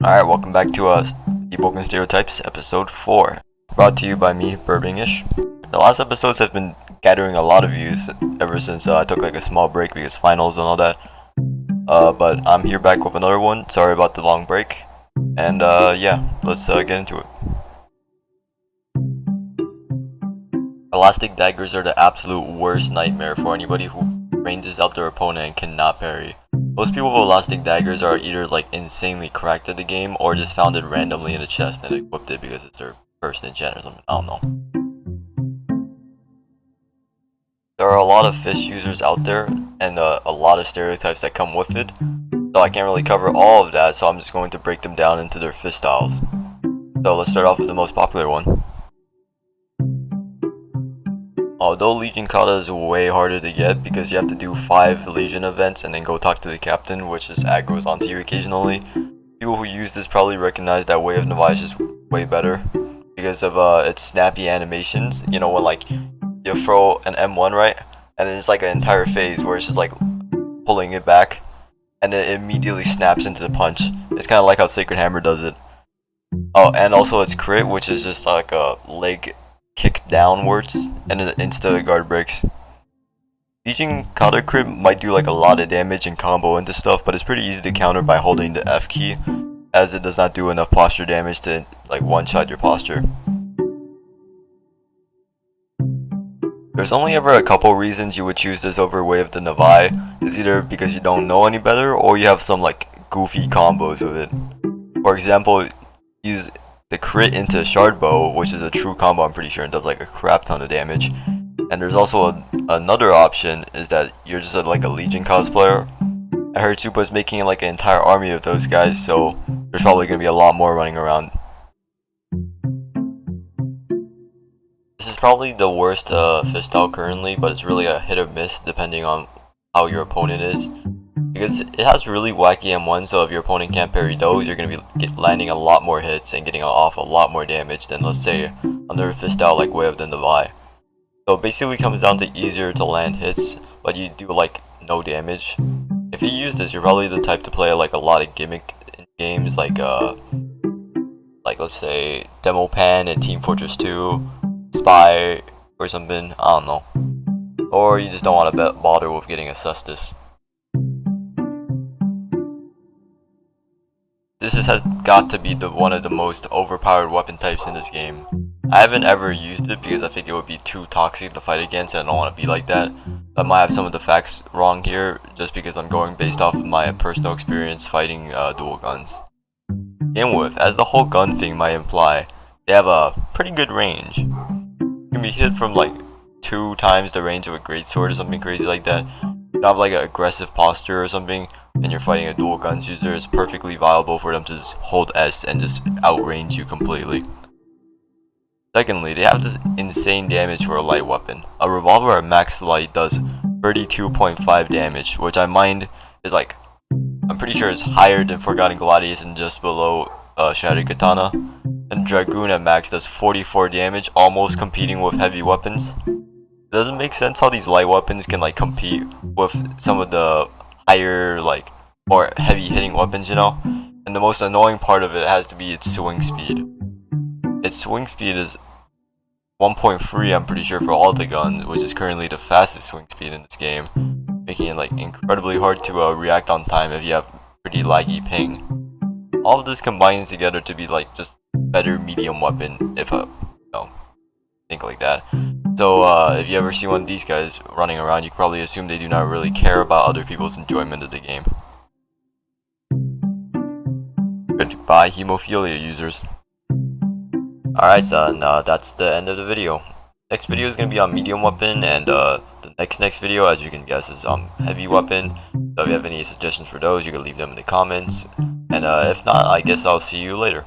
Alright, welcome back to Deepwoken Stereotypes, episode 4. Brought to you by me, Birbingish. The last episodes have been gathering a lot of views ever since I took like a small break because finals and all that. But I'm here back with another one. Sorry about the long break. And yeah, let's get into it. Elastic daggers are the absolute worst nightmare for anybody who ranges out their opponent and cannot parry. Most people with elastic daggers are either like insanely cracked at the game or just found it randomly in the chest and equipped it because it's their first enchant or something. I don't know. There are a lot of fist users out there and a lot of stereotypes that come with it. So I can't really cover all of that, so I'm just going to break them down into their fist styles. So let's start off with the most popular one. Although Legion KATA is way harder to get because you have to do 5 Legion events and then go talk to the captain, which just aggroes onto you occasionally. People who use this probably recognize that Way of NAVAE is just way better because of its snappy animations. You know, when like you throw an M1 right, and then it's like an entire phase where it's just like pulling it back and then it immediately snaps into the punch. It's kind of like how Sacred Hammer does it. Oh, and also its crit, which is just like a leg kick downwards and then insta guard breaks. Legion KATA crit might do like a lot of damage and combo into stuff, but it's pretty easy to counter by holding the F key, as it does not do enough posture damage to like one-shot your posture. There's only ever a couple reasons you would choose this over Way of the NAVAE. It's either because you don't know any better or you have some like goofy combos with it. For example, use the crit into Shard Bow, which is a true combo I'm pretty sure, and does like a crap ton of damage. And there's also another option, is that you're just like a Legion cosplayer. I heard Supa is making like an entire army of those guys, so there's probably going to be a lot more running around. This is probably the worst fist style currently, but it's really a hit or miss depending on how your opponent is. Because it has really wacky M1, so if your opponent can't parry those, you're going to be landing a lot more hits and getting off a lot more damage than, let's say, another fist style like Way of the NAVAE. So it basically comes down to easier to land hits, but you do like no damage. If you use this, you're probably the type to play like a lot of gimmick in games like let's say Demo Pan and Team Fortress 2, Spy or something, I don't know. Or you just don't want to bother with getting a Cestus. This has got to be one of the most overpowered weapon types in this game. I haven't ever used it because I think it would be too toxic to fight against and I don't want to be like that. I might have some of the facts wrong here just because I'm going based off of my personal experience fighting dual guns. Begin with, as the whole gun thing might imply, they have a pretty good range. You can be hit from like 2 times the range of a greatsword or something crazy like that. You have like an aggressive posture or something and you're fighting a dual guns user, it's perfectly viable for them to just hold S and just outrange you completely. Secondly, they have this insane damage for a light weapon. A revolver at max light does 32.5 damage, which I mind is like, I'm pretty sure it's higher than Forgotten Gladius and just below Shattered Katana. And Dragoon at max does 44 damage, almost competing with heavy weapons. It doesn't make sense how these light weapons can like compete with some of the higher like more heavy hitting weapons, you know? And the most annoying part of it has to be its swing speed. Its swing speed is 1.3 I'm pretty sure for all the guns, which is currently the fastest swing speed in this game, making it like incredibly hard to react on time if you have pretty laggy ping. All of this combines together to be like just better medium weapon if you know, think like that. So if you ever see one of these guys running around, you can probably assume they do not really care about other people's enjoyment of the game. Goodbye, hemophilia users. Alright, so that's the end of the video. Next video is going to be on medium weapon, and the next video, as you can guess, is heavy weapon. So if you have any suggestions for those, you can leave them in the comments. And if not, I guess I'll see you later.